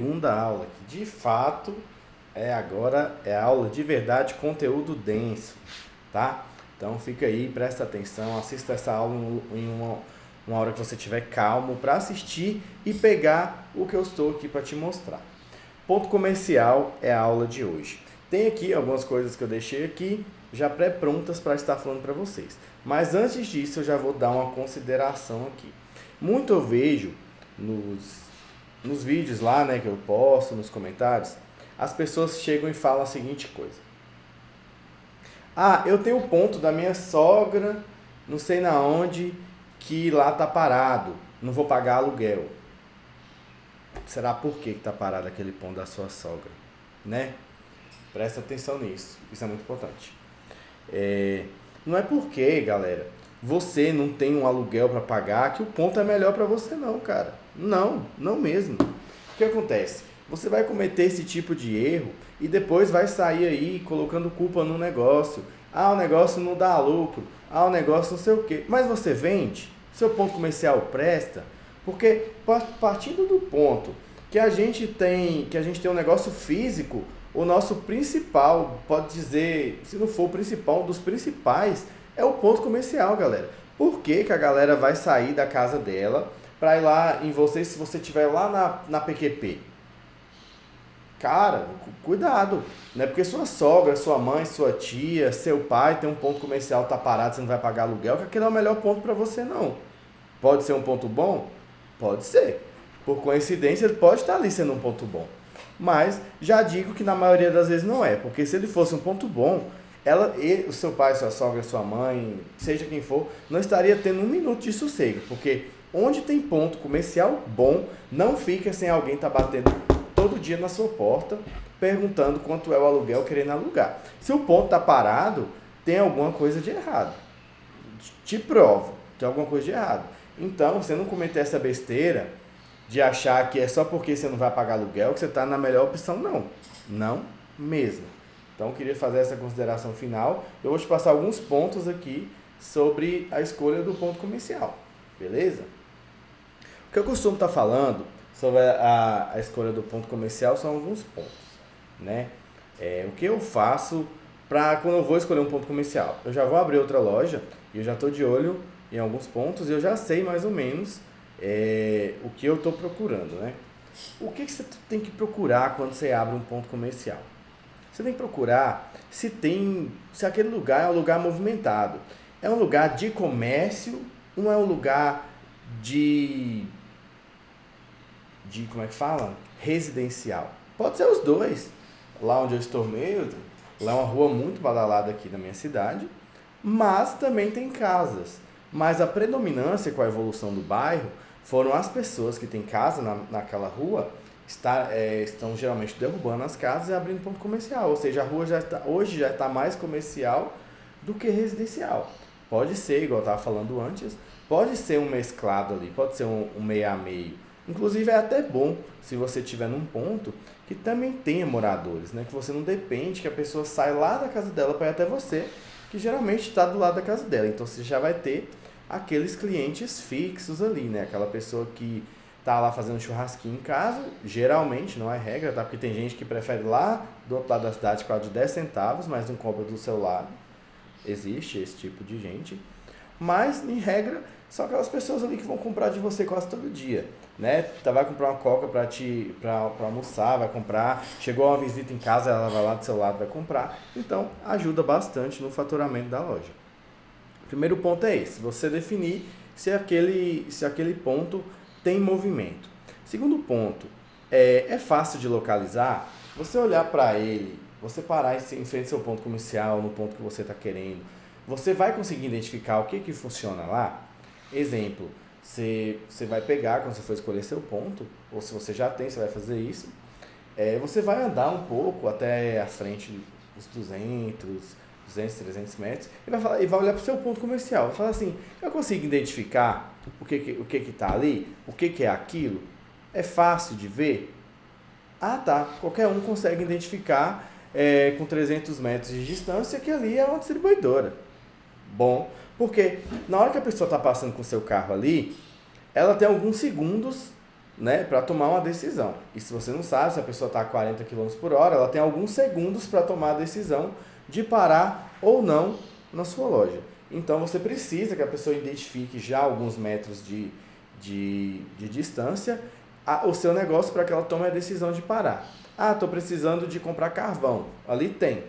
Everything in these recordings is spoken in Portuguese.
Segunda aula, que de fato agora é aula de verdade, conteúdo denso, tá? Então fica aí, presta atenção, assista essa aula em uma hora que você estiver calmo para assistir e pegar o que eu estou aqui para te mostrar. Ponto comercial é a aula de hoje. Tem aqui algumas coisas que eu deixei aqui já pré-prontas para estar falando para vocês. Mas antes disso eu já vou dar uma consideração aqui. Muito eu vejo nos vídeos lá, né, que eu posto, nos comentários, as pessoas chegam e falam a seguinte coisa. Ah, eu tenho o ponto da minha sogra, não sei na onde, que lá tá parado, não vou pagar aluguel. Será por que tá parado aquele ponto da sua sogra? Né? Presta atenção nisso, isso é muito importante. Não é porque, galera, você não tem um aluguel para pagar que o ponto é melhor para você não, cara. Não, não mesmo. O que acontece? Você vai cometer esse tipo de erro e depois vai sair aí colocando culpa no negócio. Ah, o negócio não dá lucro. Ah, o negócio não sei o quê. Mas você vende? Seu ponto comercial presta? Porque partindo do ponto que a gente tem um negócio físico, o nosso principal, pode dizer, se não for o principal, um dos principais, é o ponto comercial, galera. Por que que a galera vai sair da casa dela para ir lá em você se você estiver lá na PQP? Cara, cuidado, não é porque sua sogra, sua mãe, sua tia, seu pai tem um ponto comercial, tá parado, você não vai pagar aluguel, que aquele é o melhor ponto para você não. Pode ser um ponto bom? Pode ser. Por coincidência, ele pode estar ali sendo um ponto bom. Mas já digo que na maioria das vezes não é, porque se ele fosse um ponto bom, o seu pai, sua sogra, sua mãe, seja quem for, não estaria tendo um minuto de sossego, porque onde tem ponto comercial bom, não fica sem alguém estar batendo todo dia na sua porta, perguntando quanto é o aluguel, querendo alugar. Se o ponto está parado, tem alguma coisa de errado. Te provo, tem alguma coisa de errado. Então, você não cometer essa besteira de achar que é só porque você não vai pagar aluguel que você está na melhor opção, não. Não mesmo. Então, eu queria fazer essa consideração final. Eu vou te passar alguns pontos aqui sobre a escolha do ponto comercial. Beleza? O que eu costumo estar falando sobre a escolha do ponto comercial são alguns pontos, né? O que eu faço para quando eu vou escolher um ponto comercial? Eu já vou abrir outra loja e eu já estou de olho em alguns pontos e eu já sei mais ou menos o que eu estou procurando, né? O que você tem que procurar quando você abre um ponto comercial? Você tem que procurar se aquele lugar é um lugar movimentado. É um lugar de comércio, não é um lugar de como é que fala? Residencial. Pode ser os dois. Lá onde eu estou mesmo, lá é uma rua muito badalada aqui na minha cidade, mas também tem casas. Mas a predominância com a evolução do bairro foram as pessoas que têm casa naquela rua, estão geralmente derrubando as casas e abrindo ponto comercial. Ou seja, a rua hoje já está mais comercial do que residencial. Pode ser, igual eu estava falando antes, pode ser um mesclado ali, pode ser um meio a meio. Inclusive é até bom se você estiver num ponto que também tenha moradores, né? Que você não depende que a pessoa saia lá da casa dela para ir até você, que geralmente está do lado da casa dela. Então você já vai ter aqueles clientes fixos ali, né? Aquela pessoa que tá lá fazendo churrasquinho em casa, geralmente, não é regra, tá? Porque tem gente que prefere lá do outro lado da cidade por causa de 10 centavos, mas não compra do seu lado. Existe esse tipo de gente. Mas, em regra, são aquelas pessoas ali que vão comprar de você quase todo dia, né? Vai comprar uma coca pra almoçar, vai comprar, chegou uma visita em casa, ela vai lá do seu lado, vai comprar. Então, ajuda bastante no faturamento da loja. Primeiro ponto é esse, você definir se aquele ponto tem movimento. Segundo ponto, é fácil de localizar, você olhar para ele, você parar em frente ao seu ponto comercial, no ponto que você está querendo, você vai conseguir identificar o que funciona lá? Exemplo, você vai pegar, quando você for escolher seu ponto, ou se você já tem, você vai fazer isso, você vai andar um pouco até a frente dos 200, 300 metros, e vai olhar para o seu ponto comercial, vai falar assim, eu consigo identificar o que está ali, o que é aquilo? É fácil de ver? Ah, tá, qualquer um consegue identificar com 300 metros de distância que ali é uma distribuidora. Bom, porque na hora que a pessoa está passando com o seu carro ali, ela tem alguns segundos né, para tomar uma decisão. E se você não sabe, se a pessoa está a 40 km por hora, ela tem alguns segundos para tomar a decisão de parar ou não na sua loja. Então você precisa que a pessoa identifique já alguns metros de distância o seu negócio para que ela tome a decisão de parar. Ah, estou precisando de comprar carvão. Ali tem.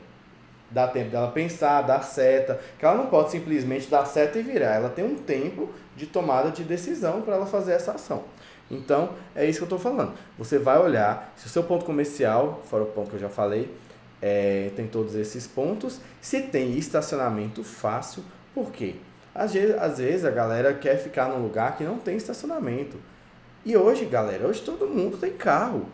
Dá tempo dela pensar, dar seta, que ela não pode simplesmente dar seta e virar. Ela tem um tempo de tomada de decisão para ela fazer essa ação. Então, é isso que eu estou falando. Você vai olhar se o seu ponto comercial, fora o ponto que eu já falei, tem todos esses pontos. Se tem estacionamento fácil, por quê? Às vezes a galera quer ficar num lugar que não tem estacionamento. E hoje, galera, hoje todo mundo tem carro.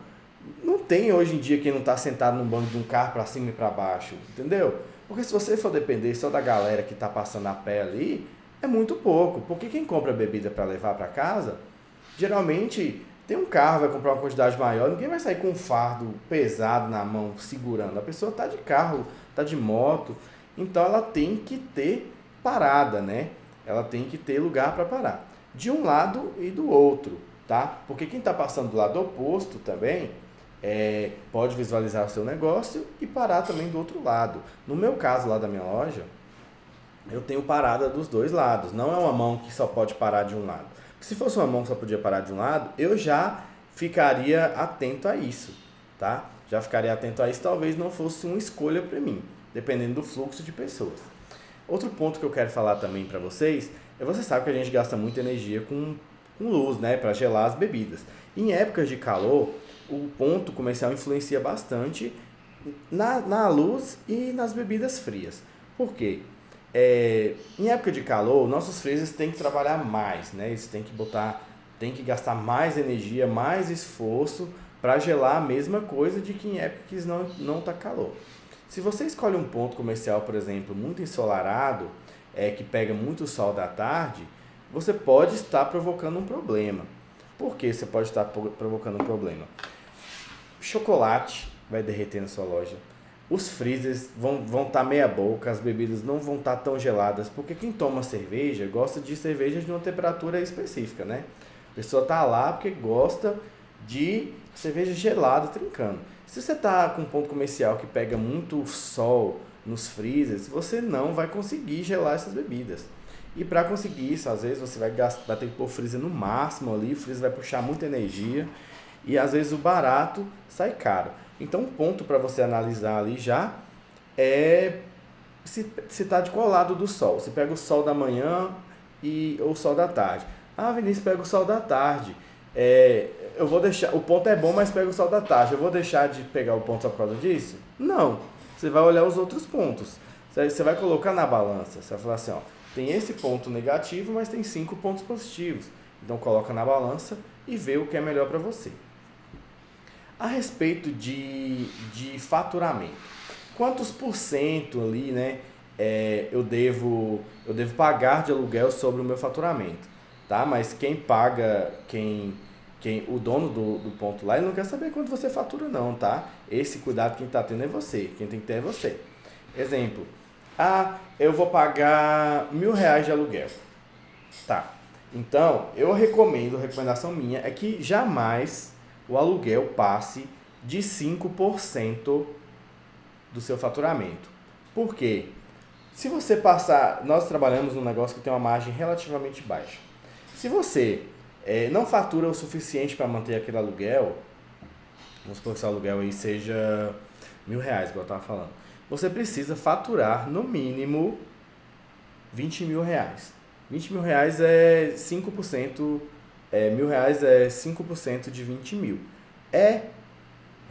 Não tem hoje em dia quem não está sentado no banco de um carro para cima e para baixo, entendeu? Porque se você for depender só da galera que está passando a pé ali, é muito pouco. Porque quem compra bebida para levar para casa, geralmente tem um carro, vai comprar uma quantidade maior, ninguém vai sair com um fardo pesado na mão, segurando. A pessoa está de carro, está de moto, então ela tem que ter parada, né? Ela tem que ter lugar para parar. De um lado e do outro, tá? Porque quem está passando do lado oposto também pode visualizar o seu negócio e parar também do outro lado. No meu caso lá da minha loja, eu tenho parada dos dois lados. Não é uma mão que só pode parar de um lado. Se fosse uma mão que só podia parar de um lado, eu já ficaria atento a isso, tá? Já ficaria atento a isso, talvez não fosse uma escolha para mim, dependendo do fluxo de pessoas. Outro ponto que eu quero falar também para vocês você sabe que a gente gasta muita energia com luz, né, para gelar as bebidas. Em épocas de calor, o ponto comercial influencia bastante na luz e nas bebidas frias. Por quê? Em época de calor, nossos freezers têm que trabalhar mais, né? Eles têm que gastar mais energia, mais esforço para gelar a mesma coisa de que em épocas não tá calor. Se você escolhe um ponto comercial, por exemplo, muito ensolarado, que pega muito sol da tarde, você pode estar provocando um problema. Por que você pode estar provocando um problema? Chocolate vai derreter na sua loja. Os freezers vão estar meia boca, as bebidas não vão estar tão geladas, porque quem toma cerveja gosta de cerveja de uma temperatura específica, né? A pessoa está lá porque gosta de cerveja gelada, trincando. Se você está com um ponto comercial que pega muito sol nos freezers, você não vai conseguir gelar essas bebidas. E para conseguir isso, às vezes você vai ter que pôr o freezer no máximo ali, o freezer vai puxar muita energia e às vezes o barato sai caro. Então um ponto para você analisar ali já é se está de qual lado do sol. Se pega o sol da manhã ou o sol da tarde. Ah, Vinícius, pega o sol da tarde. Eu vou deixar, o ponto é bom, mas pega o sol da tarde. Eu vou deixar de pegar o ponto só por causa disso? Não. Você vai olhar os outros pontos. Você vai colocar na balança. Você vai falar assim, ó, tem esse ponto negativo, mas tem 5 pontos positivos. Então coloca na balança e vê o que é melhor para você. A respeito de faturamento, quantos por cento ali, né, eu devo pagar de aluguel sobre o meu faturamento, tá? Mas quem paga, o dono do ponto lá, ele não quer saber quanto você fatura não, tá? Esse cuidado quem está tendo é você, quem tem que ter é você. Exemplo, eu vou pagar R$1.000 de aluguel, tá? Então, recomendação minha é que jamais o aluguel passe de 5% do seu faturamento. Por quê? Se você passar, nós trabalhamos num negócio que tem uma margem relativamente baixa. Se você não fatura o suficiente para manter aquele aluguel, vamos supor que esse aluguel aí seja R$1.000, igual eu estava falando, você precisa faturar no mínimo R$20.000. R$20.000 é 5%, R$1.000 é 5% de 20 mil. É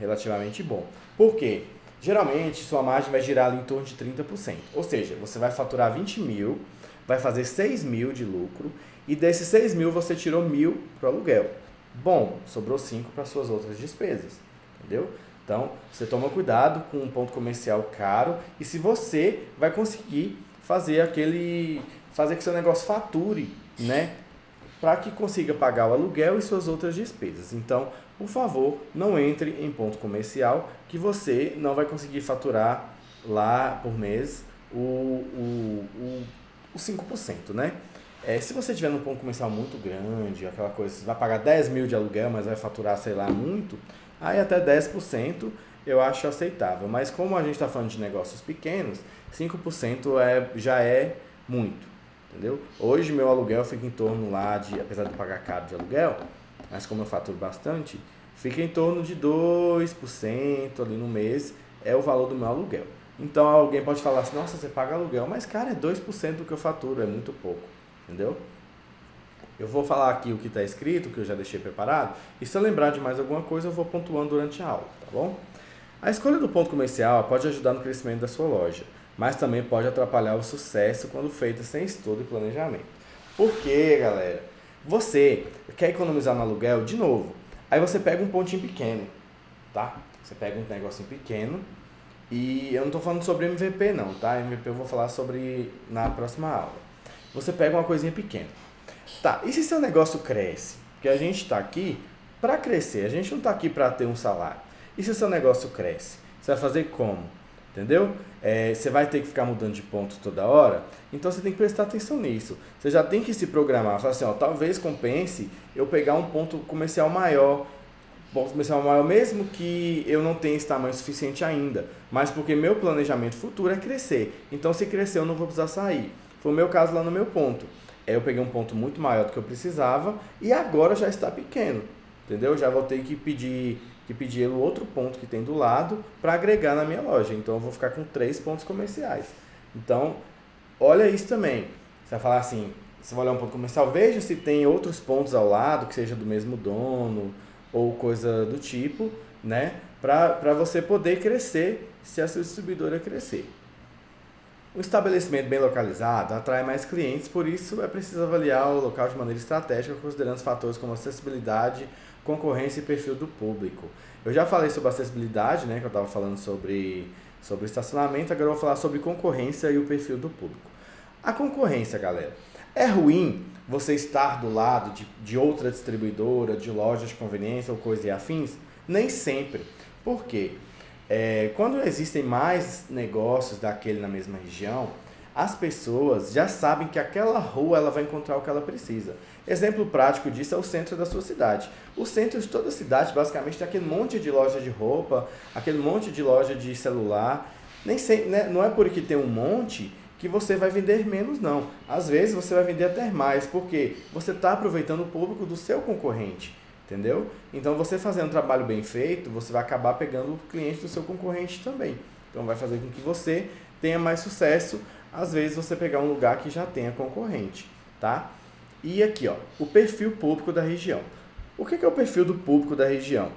relativamente bom. Por quê? Geralmente, sua margem vai girar ali em torno de 30%. Ou seja, você vai faturar 20 mil, vai fazer 6 mil de lucro, e desses 6 mil você tirou 1.000 para o aluguel. Bom, sobrou 5 para suas outras despesas. Entendeu? Então, você toma cuidado com um ponto comercial caro e se você vai conseguir fazer que seu negócio fature, né? Para que consiga pagar o aluguel e suas outras despesas. Então, por favor, não entre em ponto comercial que você não vai conseguir faturar lá por mês o 5%, né? Se você tiver num ponto comercial muito grande, aquela coisa, você vai pagar 10 mil de aluguel, mas vai faturar, sei lá, muito, aí até 10% eu acho aceitável. Mas como a gente está falando de negócios pequenos, 5% já é muito, entendeu? Hoje meu aluguel fica em torno lá de, apesar de pagar caro de aluguel, mas como eu faturo bastante, fica em torno de 2% ali no mês, é o valor do meu aluguel. Então alguém pode falar assim, nossa, você paga aluguel, mas cara, é 2% do que eu faturo, é muito pouco, entendeu? Eu vou falar aqui o que está escrito, que eu já deixei preparado, e se eu lembrar de mais alguma coisa, eu vou pontuando durante a aula, tá bom? A escolha do ponto comercial pode ajudar no crescimento da sua loja, mas também pode atrapalhar o sucesso quando feita sem estudo e planejamento. Por quê, galera? Você quer economizar no aluguel de novo, aí você pega um pontinho pequeno, tá? Você pega um negocinho pequeno, e eu não estou falando sobre MVP não, tá? MVP eu vou falar sobre na próxima aula. Você pega uma coisinha pequena. Tá, e se seu negócio cresce? Porque a gente está aqui para crescer, a gente não está aqui para ter um salário. E se seu negócio cresce? Você vai fazer como? Entendeu? Você vai ter que ficar mudando de ponto toda hora? Então você tem que prestar atenção nisso. Você já tem que se programar. Falar assim, ó, talvez compense eu pegar um ponto comercial maior. Ponto comercial maior mesmo que eu não tenha esse tamanho suficiente ainda. Mas porque meu planejamento futuro é crescer. Então se crescer eu não vou precisar sair. Foi o meu caso lá no meu ponto. Eu peguei um ponto muito maior do que eu precisava e agora já está pequeno. Entendeu? Já vou ter que pedir o outro ponto que tem do lado para agregar na minha loja. Então eu vou ficar com 3 pontos comerciais. Então, olha isso também. Você vai falar assim, você vai olhar um ponto comercial, veja se tem outros pontos ao lado que seja do mesmo dono ou coisa do tipo, né? Para você poder crescer se a sua distribuidora crescer. Um estabelecimento bem localizado atrai mais clientes, por isso é preciso avaliar o local de maneira estratégica, considerando fatores como acessibilidade, concorrência e perfil do público. Eu já falei sobre acessibilidade, né, que eu estava falando sobre estacionamento, agora eu vou falar sobre concorrência e o perfil do público. A concorrência, galera, é ruim você estar do lado de outra distribuidora, de loja de conveniência ou coisa e afins? Nem sempre. Por quê? Quando existem mais negócios daquele na mesma região, as pessoas já sabem que aquela rua ela vai encontrar o que ela precisa. Exemplo prático disso é o centro da sua cidade. O centro de toda a cidade basicamente tem aquele monte de loja de roupa, aquele monte de loja de celular. Nem sei, né? Não é porque tem um monte que você vai vender menos, não. Às vezes você vai vender até mais, porque você está aproveitando o público do seu concorrente. Entendeu? Então você fazendo um trabalho bem feito, você vai acabar pegando o cliente do seu concorrente também. Então vai fazer com que você tenha mais sucesso, às vezes você pegar um lugar que já tenha concorrente, tá? E aqui, ó, o perfil público da região. O que é o perfil do público da região?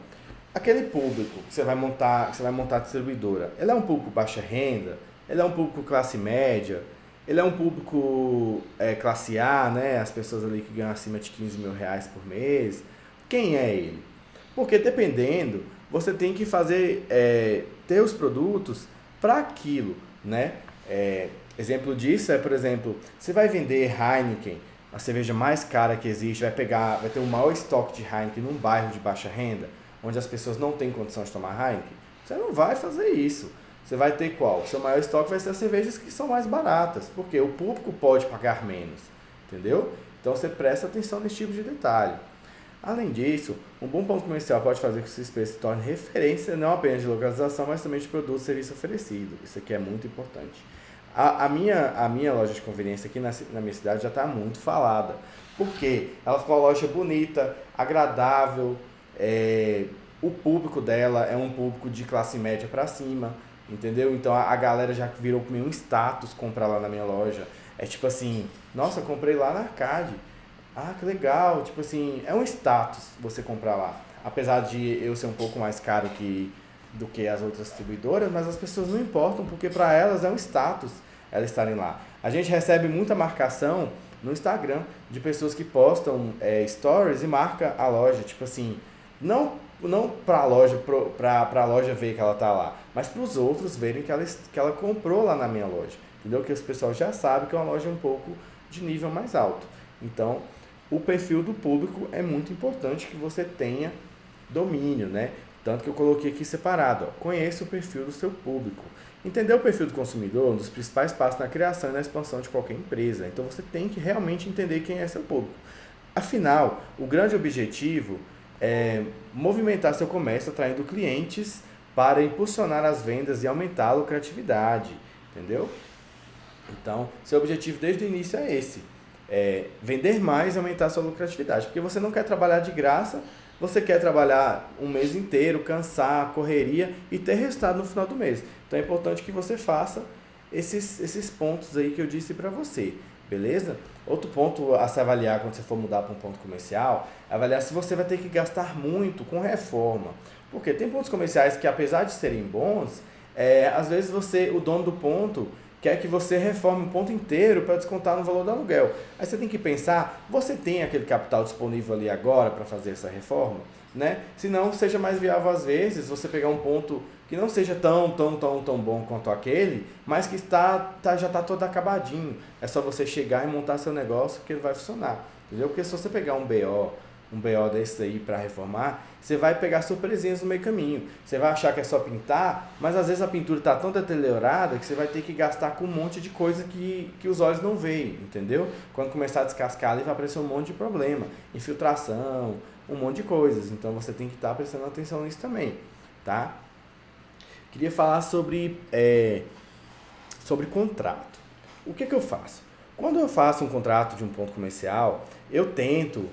Aquele público que você vai montar a distribuidora, ele é um público baixa renda, ele é um público classe média, ele é um público classe A, né? As pessoas ali que ganham acima de 15 mil reais por mês. Quem é ele? Porque dependendo, você tem que fazer, ter os produtos para aquilo, né? Exemplo disso por exemplo, você vai vender Heineken, a cerveja mais cara que existe, vai ter o maior estoque de Heineken num bairro de baixa renda, onde as pessoas não têm condição de tomar Heineken, você não vai fazer isso. Você vai ter qual? O seu maior estoque vai ser as cervejas que são mais baratas, porque o público pode pagar menos, entendeu? Então você presta atenção nesse tipo de detalhe. Além disso, um bom ponto comercial pode fazer com que o seu espaço se torne referência não apenas de localização, mas também de produto e serviço oferecido. Isso aqui é muito importante. A minha loja de conveniência aqui na minha cidade já está muito falada. Por quê? Ela ficou uma loja bonita, agradável, o público dela é um público de classe média para cima, entendeu? Então a galera já virou meio um status comprar lá na minha loja. É tipo assim, nossa, comprei lá na Arcade. Ah, que legal, tipo assim, é um status você comprar lá. Apesar de eu ser um pouco mais caro do que as outras distribuidoras, mas as pessoas não importam, porque para elas é um status elas estarem lá. A gente recebe muita marcação no Instagram de pessoas que postam stories e marca a loja, tipo assim, não para a loja ver que ela tá lá, mas para os outros verem que ela comprou lá na minha loja, entendeu? Que os pessoal já sabe que é uma loja um pouco de nível mais alto. Então, o perfil do público é muito importante que você tenha domínio, né? Tanto que eu coloquei aqui separado, ó, conheça o perfil do seu público. Entender o perfil do consumidor é um dos principais passos na criação e na expansão de qualquer empresa. Então você tem que realmente entender quem é seu público. Afinal, o grande objetivo é movimentar seu comércio atraindo clientes para impulsionar as vendas e aumentar a lucratividade, entendeu? Então, seu objetivo desde o início é esse, vender mais e aumentar a sua lucratividade, porque você não quer trabalhar de graça, você quer trabalhar um mês inteiro, cansar, correria e ter resultado no final do mês. Então é importante que você faça esses pontos aí que eu disse para você, beleza? Outro ponto a se avaliar quando você for mudar para um ponto comercial, é avaliar se você vai ter que gastar muito com reforma. Porque tem pontos comerciais que, apesar de serem bons, às vezes o dono do ponto quer que você reforme um ponto inteiro para descontar no valor do aluguel. Aí você tem que pensar, você tem aquele capital disponível ali agora para fazer essa reforma? Né? Se não, seja mais viável às vezes você pegar um ponto que não seja tão bom quanto aquele, mas que já está todo acabadinho. É só você chegar e montar seu negócio que ele vai funcionar. Entendeu? Porque se você pegar um BO desse aí para reformar, você vai pegar surpresinhas no meio caminho. Você vai achar que é só pintar, mas às vezes a pintura está tão deteriorada que você vai ter que gastar com um monte de coisa que os olhos não veem, entendeu? Quando começar a descascar ali vai aparecer um monte de problema, infiltração, um monte de coisas. Então você tem que estar prestando atenção nisso também, tá? Queria falar sobre contrato. O que eu faço? Quando eu faço um contrato de um ponto comercial, eu tento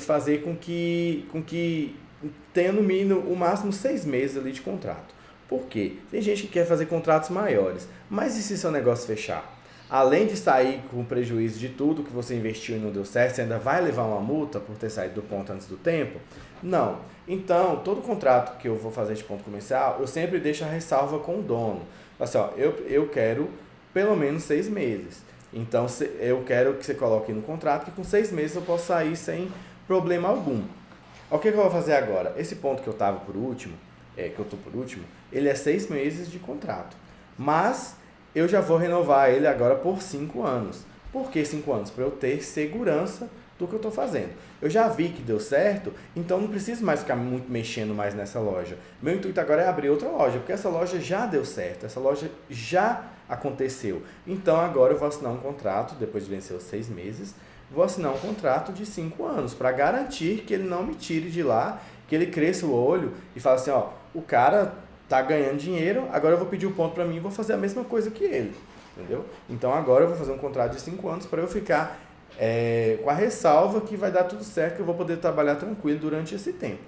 fazer com que tenha no mínimo, o máximo 6 meses ali de contrato. Por quê? Tem gente que quer fazer contratos maiores, mas e se seu negócio fechar? Além de sair com prejuízo de tudo que você investiu e não deu certo, você ainda vai levar uma multa por ter saído do ponto antes do tempo? Não. Então, todo contrato que eu vou fazer de ponto comercial, eu sempre deixo a ressalva com o dono. Assim, ó, eu quero pelo menos 6 meses. Então, eu quero que você coloque no contrato que com 6 meses eu posso sair sem problema algum. O que eu vou fazer agora? Esse ponto que eu estava por último, ele é 6 meses de contrato. Mas eu já vou renovar ele agora por 5 anos. Por que 5 anos? Para eu ter segurança do que eu estou fazendo. Eu já vi que deu certo, então não preciso mais ficar muito mexendo mais nessa loja. Meu intuito agora é abrir outra loja, porque essa loja já deu certo, essa loja já aconteceu. Então agora eu vou assinar um contrato, depois de vencer os 6 meses, vou assinar um contrato de 5 anos, para garantir que ele não me tire de lá, que ele cresça o olho e fale assim, ó, o cara tá ganhando dinheiro, agora eu vou pedir o ponto para mim e vou fazer a mesma coisa que ele, entendeu? Então agora eu vou fazer um contrato de 5 anos para eu ficar com a ressalva que vai dar tudo certo, que eu vou poder trabalhar tranquilo durante esse tempo.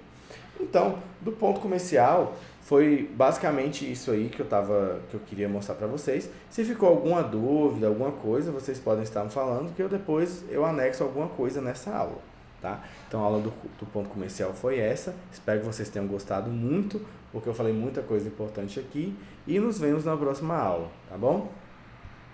Então, do ponto comercial, foi basicamente isso aí que eu queria mostrar para vocês. Se ficou alguma dúvida, alguma coisa, vocês podem estar me falando, que depois eu anexo alguma coisa nessa aula, tá? Então a aula do ponto comercial foi essa. Espero que vocês tenham gostado muito, porque eu falei muita coisa importante aqui. E nos vemos na próxima aula, tá bom?